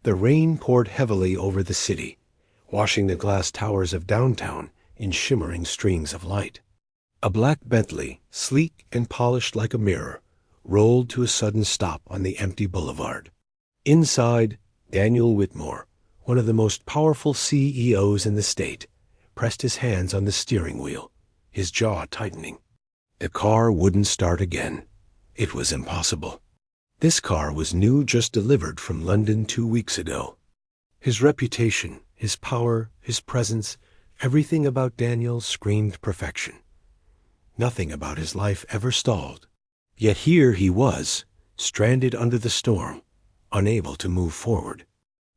The rain poured heavily over the city, washing the glass towers of downtown in shimmering streams of light. A black Bentley, sleek and polished like a mirror, rolled to a sudden stop on the empty boulevard. Inside, Daniel Whitmore, one of the most powerful CEOs in the state, pressed his hands on the steering wheel, his jaw tightening. The car wouldn't start again. It was impossible. This car was new, just delivered from London 2 weeks ago. His reputation, his power, his presence, everything about Daniel screamed perfection. Nothing about his life ever stalled. Yet here he was, stranded under the storm, unable to move forward.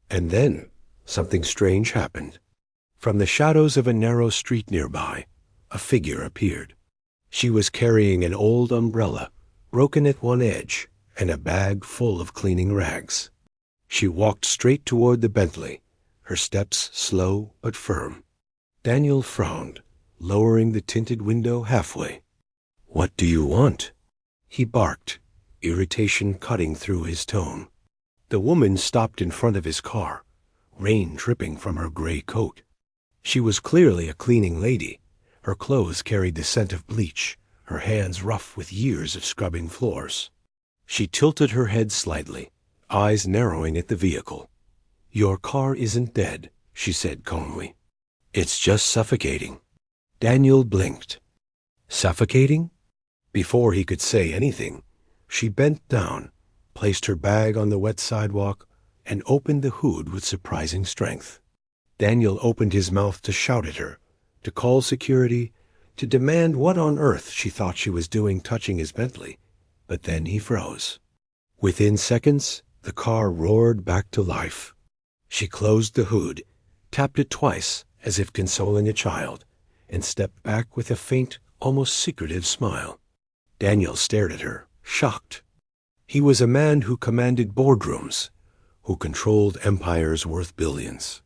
And then something strange happened. From the shadows of a narrow street nearby, a figure appeared. She was carrying an old umbrella, broken at one edge, and a bag full of cleaning rags. She walked straight toward the Bentley, her steps slow but firm. Daniel frowned, lowering the tinted window halfway. "What do you want?" he barked, irritation cutting through his tone. The woman stopped in front of his car, rain dripping from her gray coat. She was clearly a cleaning lady. Her clothes carried the scent of bleach, her hands rough with years of scrubbing floors. She tilted her head slightly, eyes narrowing at the vehicle. "Your car isn't dead," she said calmly. "It's just suffocating." Daniel blinked. Suffocating? Before he could say anything, she bent down, placed her bag on the wet sidewalk, and opened the hood with surprising strength. Daniel opened his mouth to shout at her, to call security, to demand what on earth she thought she was doing touching his Bentley, but then he froze. Within seconds, the car roared back to life. She closed the hood, tapped it twice as if consoling a child, and stepped back with a faint, almost secretive smile. Daniel stared at her, shocked. He was a man who commanded boardrooms, who controlled empires worth billions.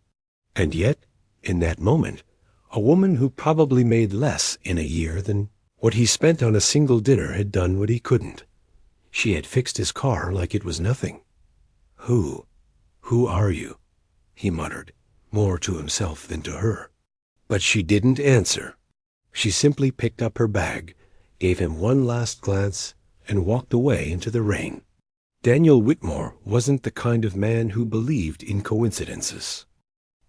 And yet, in that moment, a woman who probably made less in a year than what he spent on a single dinner had done what he couldn't. She had fixed his car like it was nothing. Who are you?" he muttered, more to himself than to her. But she didn't answer. She simply picked up her bag, gave him one last glance, and walked away into the rain. Daniel Whitmore wasn't the kind of man who believed in coincidences.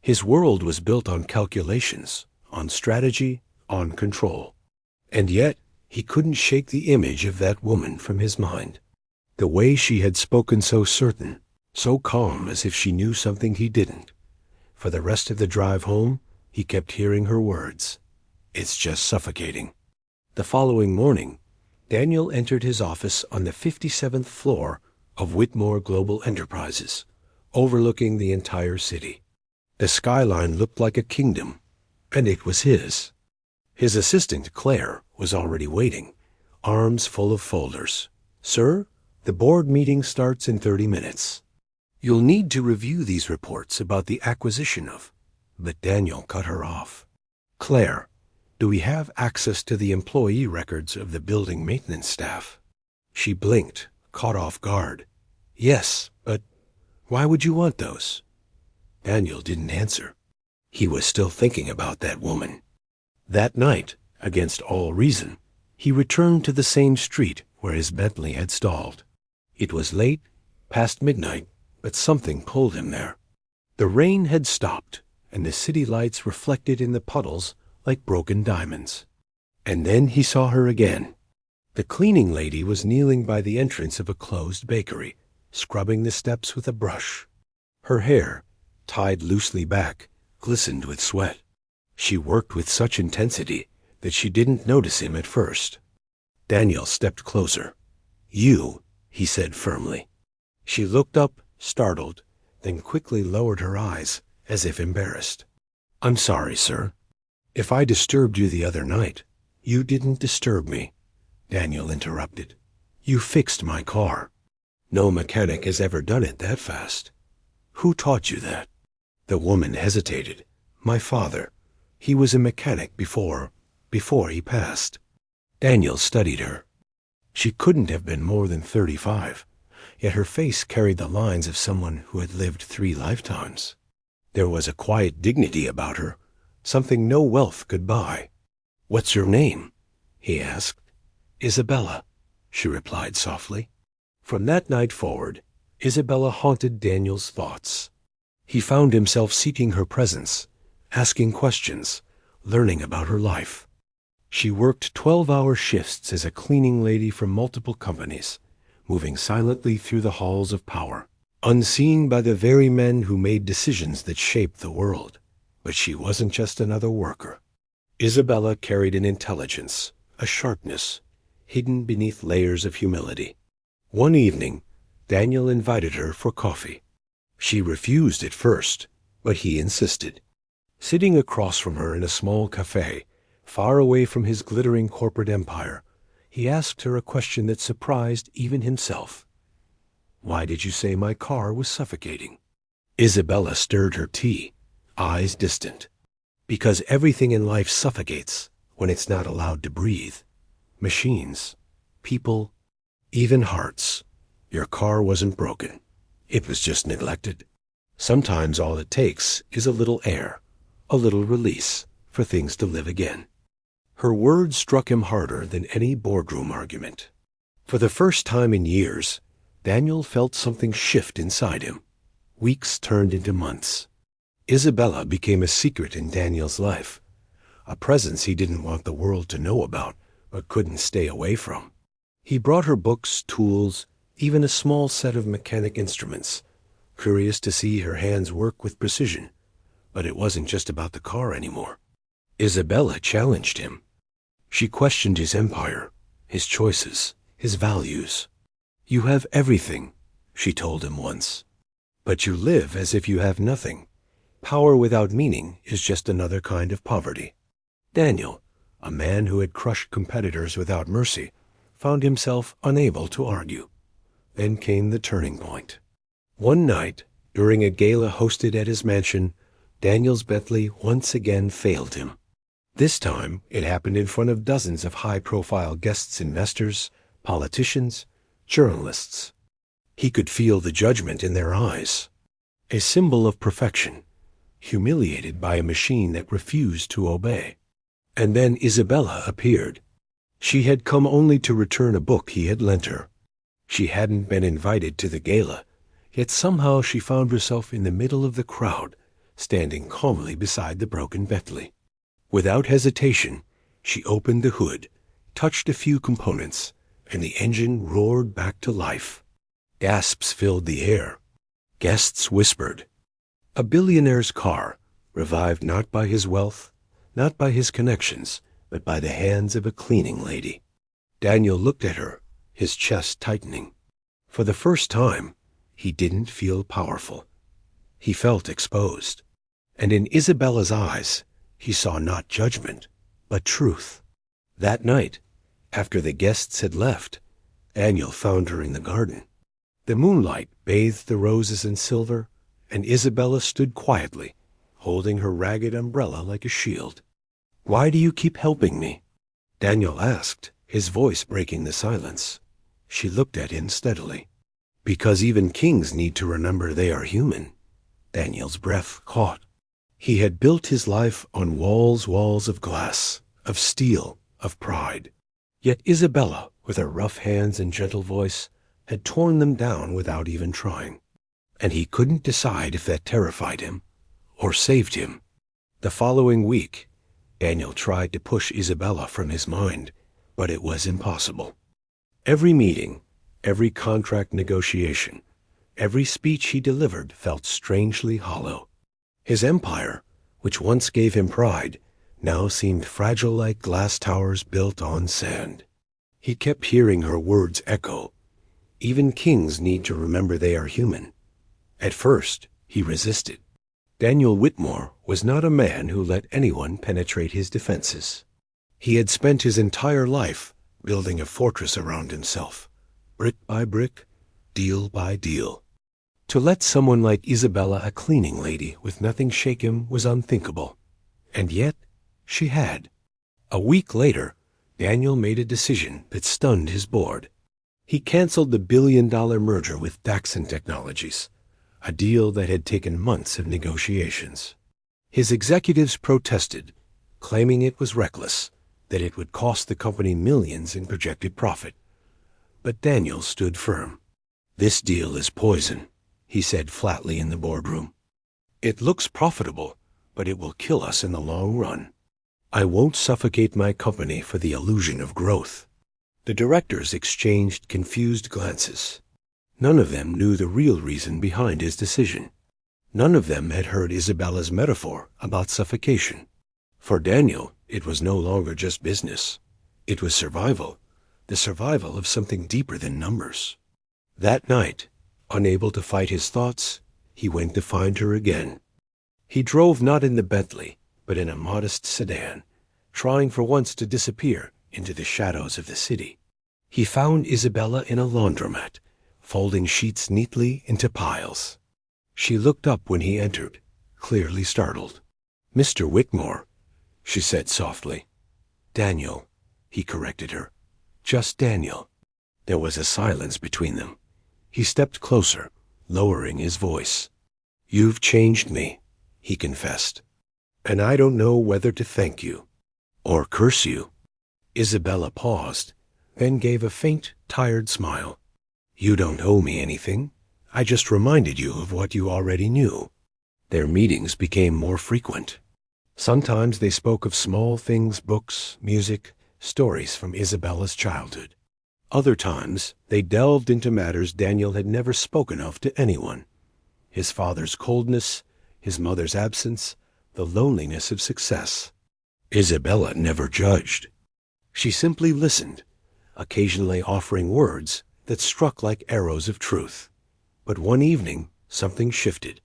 His world was built on calculations, on strategy, on control. And yet, he couldn't shake the image of that woman from his mind. The way she had spoken, so certain, so calm, as if she knew something he didn't. For the rest of the drive home, he kept hearing her words. "It's just suffocating." The following morning, Daniel entered his office on the 57th floor of Whitmore Global Enterprises, overlooking the entire city. The skyline looked like a kingdom, and it was his. His assistant, Claire, was already waiting, arms full of folders. "Sir, the board meeting starts in 30 minutes. You'll need to review these reports about the acquisition of—" But Daniel cut her off. "Claire, do we have access to the employee records of the building maintenance staff?" She blinked, caught off guard. "Yes, but why would you want those?" Daniel didn't answer. He was still thinking about that woman. That night, against all reason, he returned to the same street where his Bentley had stalled. It was late, past midnight, but something pulled him there. The rain had stopped, and the city lights reflected in the puddles like broken diamonds. And then he saw her again. The cleaning lady was kneeling by the entrance of a closed bakery, scrubbing the steps with a brush. Her hair, tied loosely back, glistened with sweat. She worked with such intensity that she didn't notice him at first. Daniel stepped closer. "You," he said firmly. She looked up, startled, then quickly lowered her eyes, as if embarrassed. "I'm sorry, sir. If I disturbed you the other night—" "You didn't disturb me," Daniel interrupted. "You fixed my car. No mechanic has ever done it that fast. Who taught you that?" The woman hesitated. "My father. He was a mechanic before he passed." Daniel studied her. She couldn't have been more than 35. yet her face carried the lines of someone who had lived 3 lifetimes. There was a quiet dignity about her, something no wealth could buy. "What's your name?" he asked. "Isabella," she replied softly. From that night forward, Isabella haunted Daniel's thoughts. He found himself seeking her presence, asking questions, learning about her life. She worked 12-hour shifts as a cleaning lady for multiple companies, moving silently through the halls of power, unseen by the very men who made decisions that shaped the world. But she wasn't just another worker. Isabella carried an intelligence, a sharpness, hidden beneath layers of humility. One evening, Daniel invited her for coffee. She refused at first, but he insisted. Sitting across from her in a small cafe, far away from his glittering corporate empire, he asked her a question that surprised even himself. "Why did you say my car was suffocating?" Isabella stirred her tea, eyes distant. "Because everything in life suffocates when it's not allowed to breathe. Machines, people, even hearts. Your car wasn't broken. It was just neglected. Sometimes all it takes is a little air, a little release, for things to live again." Her words struck him harder than any boardroom argument. For the first time in years, Daniel felt something shift inside him. Weeks turned into months. Isabella became a secret in Daniel's life, a presence he didn't want the world to know about, but couldn't stay away from. He brought her books, tools, even a small set of mechanic instruments, curious to see her hands work with precision. But it wasn't just about the car anymore. Isabella challenged him. She questioned his empire, his choices, his values. "You have everything," she told him once, "but you live as if you have nothing. Power without meaning is just another kind of poverty." Daniel, a man who had crushed competitors without mercy, found himself unable to argue. Then came the turning point. One night, during a gala hosted at his mansion, Daniel's Bentley once again failed him. This time, it happened in front of dozens of high-profile guests, investors, politicians, journalists. He could feel the judgment in their eyes. A symbol of perfection, humiliated by a machine that refused to obey. And then Isabella appeared. She had come only to return a book he had lent her. She hadn't been invited to the gala, yet somehow she found herself in the middle of the crowd, standing calmly beside the broken Bentley. Without hesitation, she opened the hood, touched a few components, and the engine roared back to life. Gasps filled the air. Guests whispered. A billionaire's car, revived not by his wealth, not by his connections, but by the hands of a cleaning lady. Daniel looked at her, his chest tightening. For the first time, he didn't feel powerful. He felt exposed. And in Isabella's eyes, he saw not judgment, but truth. That night, after the guests had left, Daniel found her in the garden. The moonlight bathed the roses in silver, and Isabella stood quietly, holding her ragged umbrella like a shield. "Why do you keep helping me?" Daniel asked, his voice breaking the silence. She looked at him steadily. "Because even kings need to remember they are human." Daniel's breath caught. He had built his life on walls of glass, of steel, of pride. Yet Isabella, with her rough hands and gentle voice, had torn them down without even trying. And he couldn't decide if that terrified him or saved him. The following week, Daniel tried to push Isabella from his mind, but it was impossible. Every meeting, every contract negotiation, every speech he delivered felt strangely hollow. His empire, which once gave him pride, now seemed fragile like glass towers built on sand. He kept hearing her words echo. Even kings need to remember they are human. At first, he resisted. Daniel Whitmore was not a man who let anyone penetrate his defenses. He had spent his entire life building a fortress around himself, brick by brick, deal by deal. To let someone like Isabella, a cleaning lady, with nothing shake him was unthinkable. And yet, she had. A week later, Daniel made a decision that stunned his board. He canceled the billion-dollar merger with Daxon Technologies, a deal that had taken months of negotiations. His executives protested, claiming it was reckless, that it would cost the company millions in projected profit. But Daniel stood firm. "This deal is poison," he said flatly in the boardroom. "It looks profitable, but it will kill us in the long run. I won't suffocate my company for the illusion of growth." The directors exchanged confused glances. None of them knew the real reason behind his decision. None of them had heard Isabella's metaphor about suffocation. For Daniel, it was no longer just business. It was survival, the survival of something deeper than numbers. That night, unable to fight his thoughts, he went to find her again. He drove not in the Bentley, but in a modest sedan, trying for once to disappear into the shadows of the city. He found Isabella in a laundromat, folding sheets neatly into piles. She looked up when he entered, clearly startled. "Mr. Whitmore," she said softly. "Daniel," he corrected her. "Just Daniel." There was a silence between them. He stepped closer, lowering his voice. "You've changed me," he confessed. "And I don't know whether to thank you or curse you." Isabella paused, then gave a faint, tired smile. "You don't owe me anything. I just reminded you of what you already knew." Their meetings became more frequent. Sometimes they spoke of small things, books, music, stories from Isabella's childhood. Other times they delved into matters Daniel had never spoken of to anyone. His father's coldness, his mother's absence, the loneliness of success. Isabella never judged. She simply listened, occasionally offering words that struck like arrows of truth. But one evening, something shifted.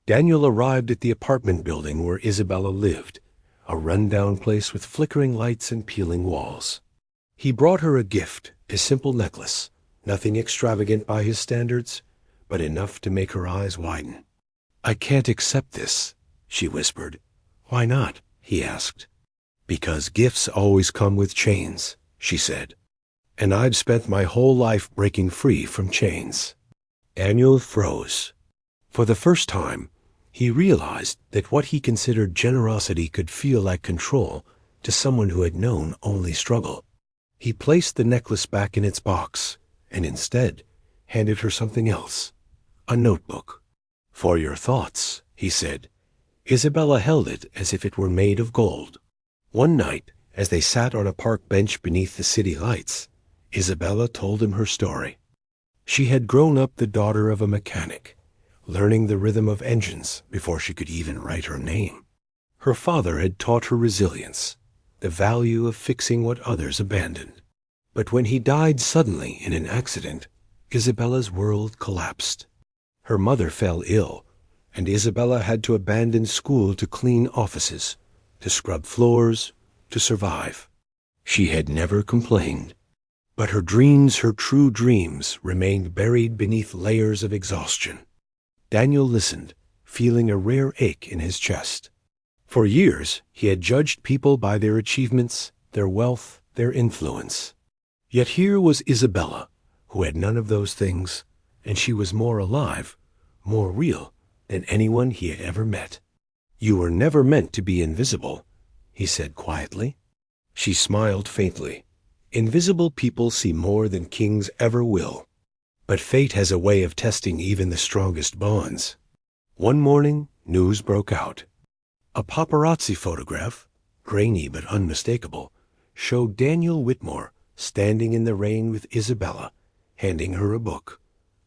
Daniel arrived at the apartment building where Isabella lived, a rundown place with flickering lights and peeling walls. He brought her a gift, a simple necklace, nothing extravagant by his standards, but enough to make her eyes widen. "I can't accept this," she whispered. "Why not?" he asked. "Because gifts always come with chains," she said. "And I've spent my whole life breaking free from chains." Daniel froze. For the first time, he realized that what he considered generosity could feel like control to someone who had known only struggle. He placed the necklace back in its box and instead handed her something else, a notebook. "For your thoughts," he said. Isabella held it as if it were made of gold. One night, as they sat on a park bench beneath the city lights, Isabella told him her story. She had grown up the daughter of a mechanic, learning the rhythm of engines before she could even write her name. Her father had taught her resilience, the value of fixing what others abandoned. But when he died suddenly in an accident, Isabella's world collapsed. Her mother fell ill, and Isabella had to abandon school to clean offices, to scrub floors, to survive. She had never complained. But her dreams, her true dreams, remained buried beneath layers of exhaustion. Daniel listened, feeling a rare ache in his chest. For years, he had judged people by their achievements, their wealth, their influence. Yet here was Isabella, who had none of those things, and she was more alive, more real than anyone he had ever met. "You were never meant to be invisible," he said quietly. She smiled faintly. "Invisible people see more than kings ever will. But fate has a way of testing even the strongest bonds." One morning, news broke out. A paparazzi photograph, grainy but unmistakable, showed Daniel Whitmore standing in the rain with Isabella, handing her a book.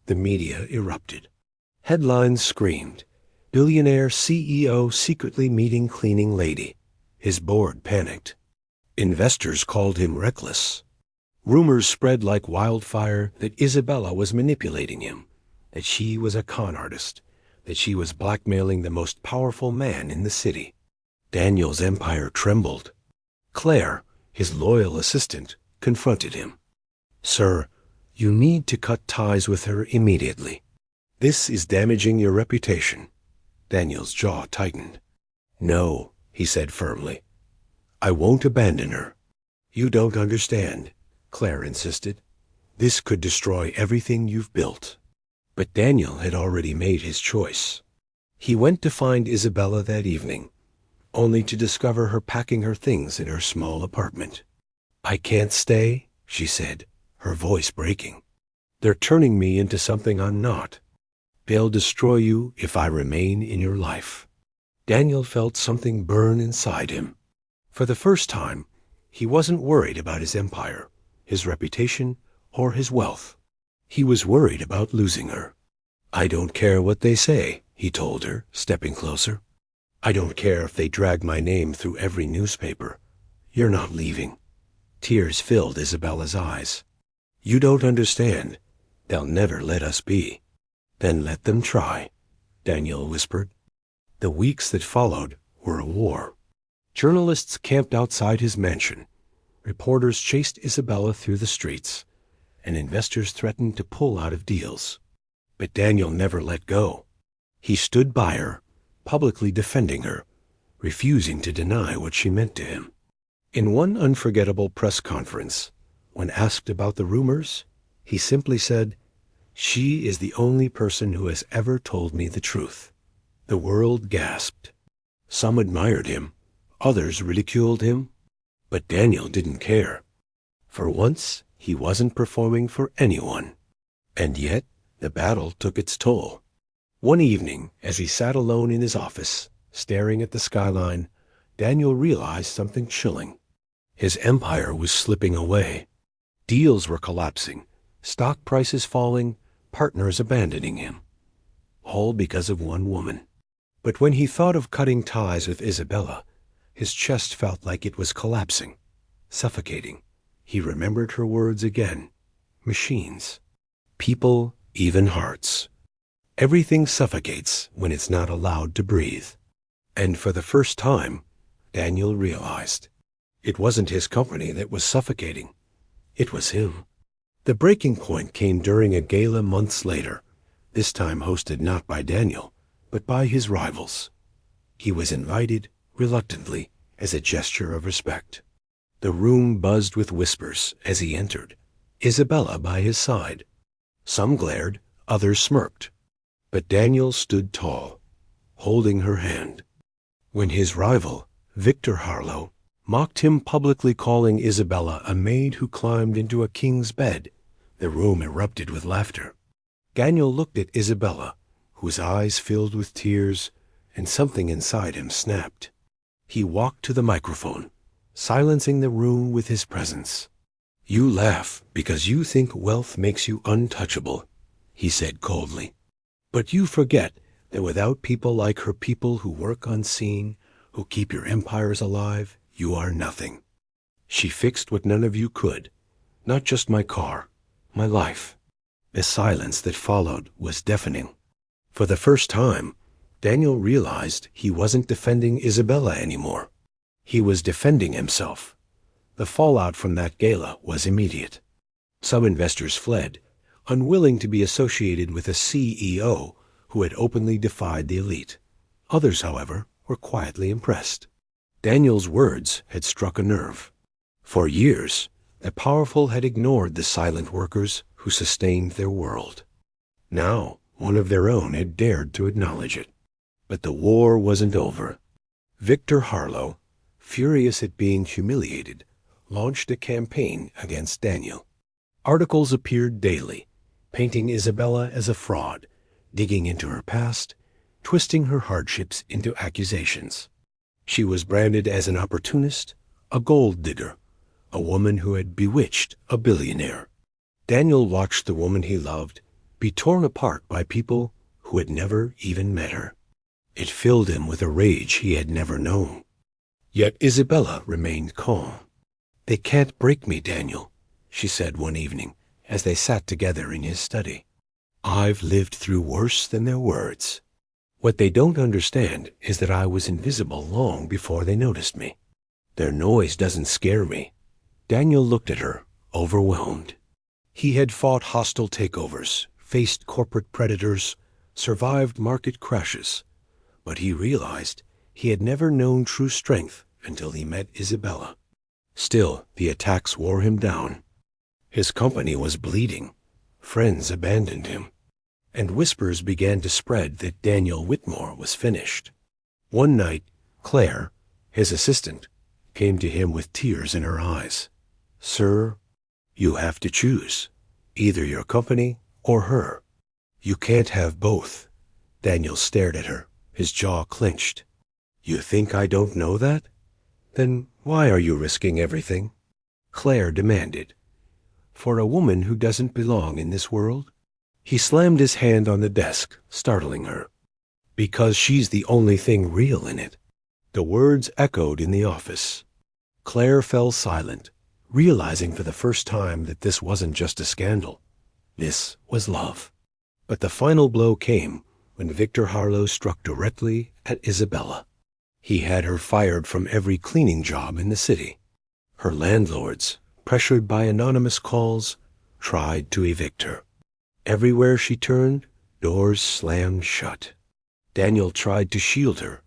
The media erupted. Headlines screamed, "Billionaire CEO secretly meeting cleaning lady." His board panicked. Investors called him reckless. Rumors spread like wildfire that Isabella was manipulating him, that she was a con artist, that she was blackmailing the most powerful man in the city. Daniel's empire trembled. Claire, his loyal assistant, confronted him. "Sir, you need to cut ties with her immediately. This is damaging your reputation." Daniel's jaw tightened. "No," he said firmly. "I won't abandon her." "You don't understand," Claire insisted. This could destroy everything you've built. But Daniel had already made his choice. He went to find Isabella that evening, only to discover her packing her things in her small apartment. "I can't stay," she said, her voice breaking. "They're turning me into something I'm not. They'll destroy you if I remain in your life." Daniel felt something burn inside him. For the first time, he wasn't worried about his empire, his reputation, or his wealth. He was worried about losing her. "I don't care what they say," he told her, stepping closer. "I don't care if they drag my name through every newspaper. You're not leaving." Tears filled Isabella's eyes. "You don't understand. They'll never let us be." "Then let them try," Daniel whispered. The weeks that followed were a war. Journalists camped outside his mansion. Reporters chased Isabella through the streets, and investors threatened to pull out of deals. But Daniel never let go. He stood by her, publicly defending her, refusing to deny what she meant to him. In one unforgettable press conference, when asked about the rumors, he simply said, "She is the only person who has ever told me the truth." The world gasped. Some admired him, others ridiculed him, but Daniel didn't care. For once, he wasn't performing for anyone. And yet, the battle took its toll. One evening, as he sat alone in his office, staring at the skyline, Daniel realized something chilling. His empire was slipping away. Deals were collapsing, stock prices falling, partners abandoning him. All because of one woman. But when he thought of cutting ties with Isabella, his chest felt like it was collapsing, suffocating. He remembered her words again. Machines. People, even hearts. Everything suffocates when it's not allowed to breathe. And for the first time, Daniel realized it wasn't his company that was suffocating. It was him. The breaking point came during a gala months later, this time hosted not by Daniel, but by his rivals. He was invited, reluctantly, as a gesture of respect. The room buzzed with whispers as he entered, Isabella by his side. Some glared, others smirked. But Daniel stood tall, holding her hand. When his rival, Victor Harlow, mocked him, publicly calling Isabella a maid who climbed into a king's bed, the room erupted with laughter. Daniel looked at Isabella, whose eyes filled with tears, and something inside him snapped. He walked to the microphone, silencing the room with his presence. "You laugh because you think wealth makes you untouchable," he said coldly. "But you forget that without people like her, people who work unseen, who keep your empires alive, you are nothing. She fixed what none of you could, not just my car, my life." The silence that followed was deafening. For the first time, Daniel realized he wasn't defending Isabella anymore. He was defending himself. The fallout from that gala was immediate. Some investors fled, unwilling to be associated with a CEO who had openly defied the elite. Others, however, were quietly impressed. Daniel's words had struck a nerve. For years, the powerful had ignored the silent workers who sustained their world. Now, one of their own had dared to acknowledge it. But the war wasn't over. Victor Harlow, furious at being humiliated, launched a campaign against Daniel. Articles appeared daily, painting Isabella as a fraud, digging into her past, twisting her hardships into accusations. She was branded as an opportunist, a gold digger, a woman who had bewitched a billionaire. Daniel watched the woman he loved be torn apart by people who had never even met her. It filled him with a rage he had never known. Yet Isabella remained calm. "They can't break me, Daniel," she said one evening as they sat together in his study. "I've lived through worse than their words. What they don't understand is that I was invisible long before they noticed me. Their noise doesn't scare me." Daniel looked at her, overwhelmed. He had fought hostile takeovers, faced corporate predators, survived market crashes, but he realized he had never known true strength until he met Isabella. Still, the attacks wore him down. His company was bleeding. Friends abandoned him. And whispers began to spread that Daniel Whitmore was finished. One night, Claire, his assistant, came to him with tears in her eyes. "Sir, you have to choose, either your company or her. You can't have both." Daniel stared at her, his jaw clenched. "You think I don't know that? Then why are you risking everything?" Claire demanded. "For a woman who doesn't belong in this world?" He slammed his hand on the desk, startling her. "Because she's the only thing real in it." The words echoed in the office. Claire fell silent, realizing for the first time that this wasn't just a scandal. This was love. But the final blow came when Victor Harlow struck directly at Isabella. He had her fired from every cleaning job in the city. Her landlords, pressured by anonymous calls, tried to evict her. Everywhere she turned, doors slammed shut. Daniel tried to shield her,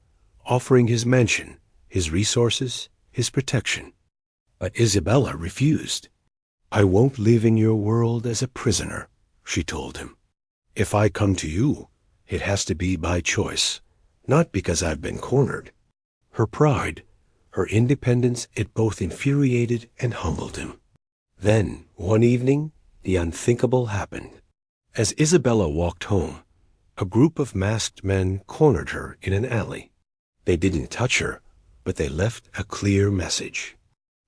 offering his mansion, his resources, his protection. But Isabella refused. "I won't live in your world as a prisoner," she told him. "If I come to you, it has to be by choice, not because I've been cornered." Her pride, her independence, it both infuriated and humbled him. Then, one evening, the unthinkable happened. As Isabella walked home, a group of masked men cornered her in an alley. They didn't touch her, but they left a clear message.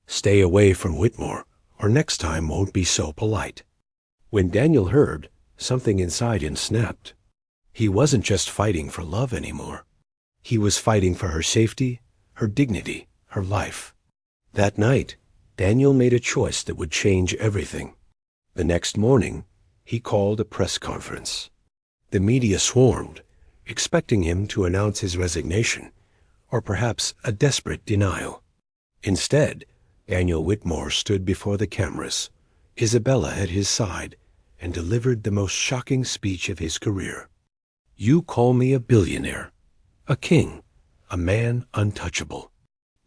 "Stay away from Whitmore, or next time won't be so polite." When Daniel heard, something inside him snapped. He wasn't just fighting for love anymore. He was fighting for her safety, her dignity, her life. That night, Daniel made a choice that would change everything. The next morning, he called a press conference. The media swarmed, expecting him to announce his resignation, or perhaps a desperate denial. Instead, Daniel Whitmore stood before the cameras, Isabella at his side, and delivered the most shocking speech of his career. "You call me a billionaire, a king, a man untouchable.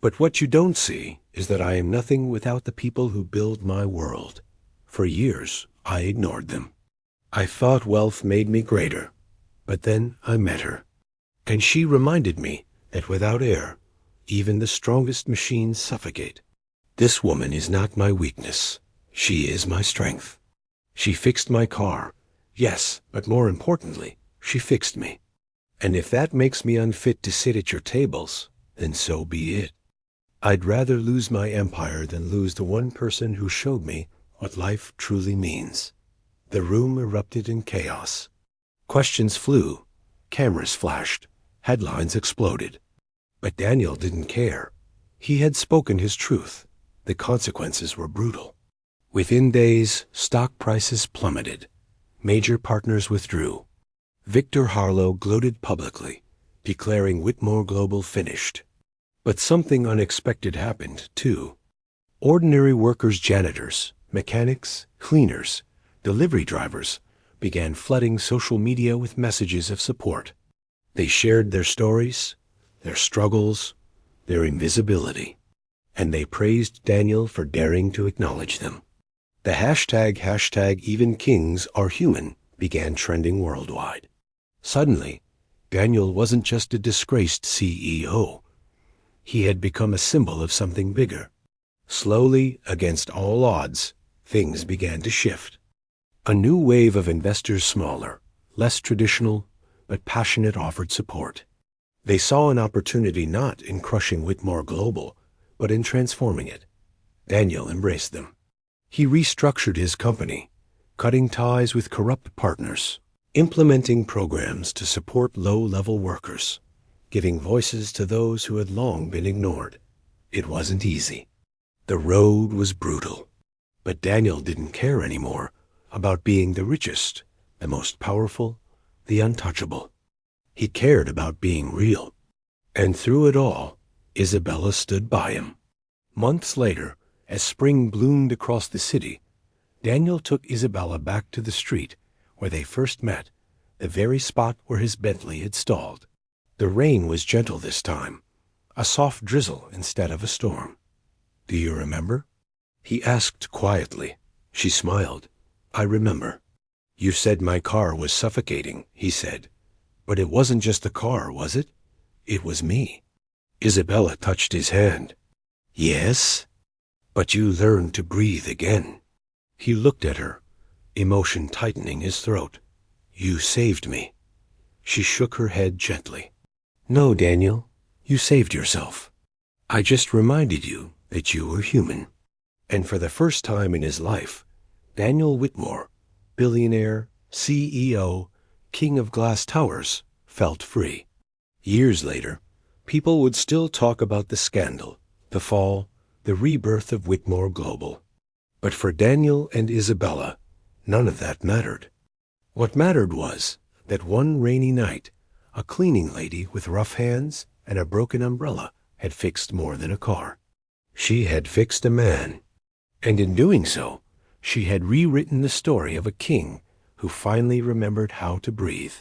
But what you don't see is that I am nothing without the people who build my world. For years, I ignored them. I thought wealth made me greater, but then I met her. And she reminded me that without air, even the strongest machines suffocate. This woman is not my weakness. She is my strength. She fixed my car. Yes, but more importantly, she fixed me. And if that makes me unfit to sit at your tables, then so be it. I'd rather lose my empire than lose the one person who showed me what life truly means." The room erupted in chaos. Questions flew, cameras flashed, headlines exploded. But Daniel didn't care. He had spoken his truth. The consequences were brutal. Within days, stock prices plummeted. Major partners withdrew. Victor Harlow gloated publicly, declaring Whitmore Global finished. But something unexpected happened, too. Ordinary workers, janitors, mechanics, cleaners, delivery drivers began flooding social media with messages of support. They shared their stories, their struggles, their invisibility, and they praised Daniel for daring to acknowledge them. The hashtag even kings are human began trending worldwide. Suddenly, Daniel wasn't just a disgraced CEO. He had become a symbol of something bigger. Slowly, against all odds, things began to shift. A new wave of investors, smaller, less traditional, but passionate, offered support. They saw an opportunity not in crushing Whitmore Global, but in transforming it. Daniel embraced them. He restructured his company, cutting ties with corrupt partners, implementing programs to support low-level workers, giving voices to those who had long been ignored. It wasn't easy. The road was brutal. But Daniel didn't care anymore about being the richest, the most powerful, the untouchable. He cared about being real. And through it all, Isabella stood by him. Months later, as spring bloomed across the city, Daniel took Isabella back to the street where they first met, the very spot where his Bentley had stalled. The rain was gentle this time, a soft drizzle instead of a storm. "Do you remember?" he asked quietly, She smiled. I remember. You said my car was suffocating, he said. But it wasn't just the car, was it? It was me. Isabella touched his hand. Yes, but you learned to breathe again. He looked at her, emotion tightening his throat. You saved me. She shook her head gently. No, Daniel, you saved yourself. I just reminded you that you were human. And for the first time in his life, Daniel Whitmore, billionaire, CEO, king of glass towers, felt free. Years later, people would still talk about the scandal, the fall, the rebirth of Whitmore Global. But for Daniel and Isabella, none of that mattered. What mattered was that one rainy night, a cleaning lady with rough hands and a broken umbrella had fixed more than a car. She had fixed a man. And in doing so, she had rewritten the story of a king who finally remembered how to breathe.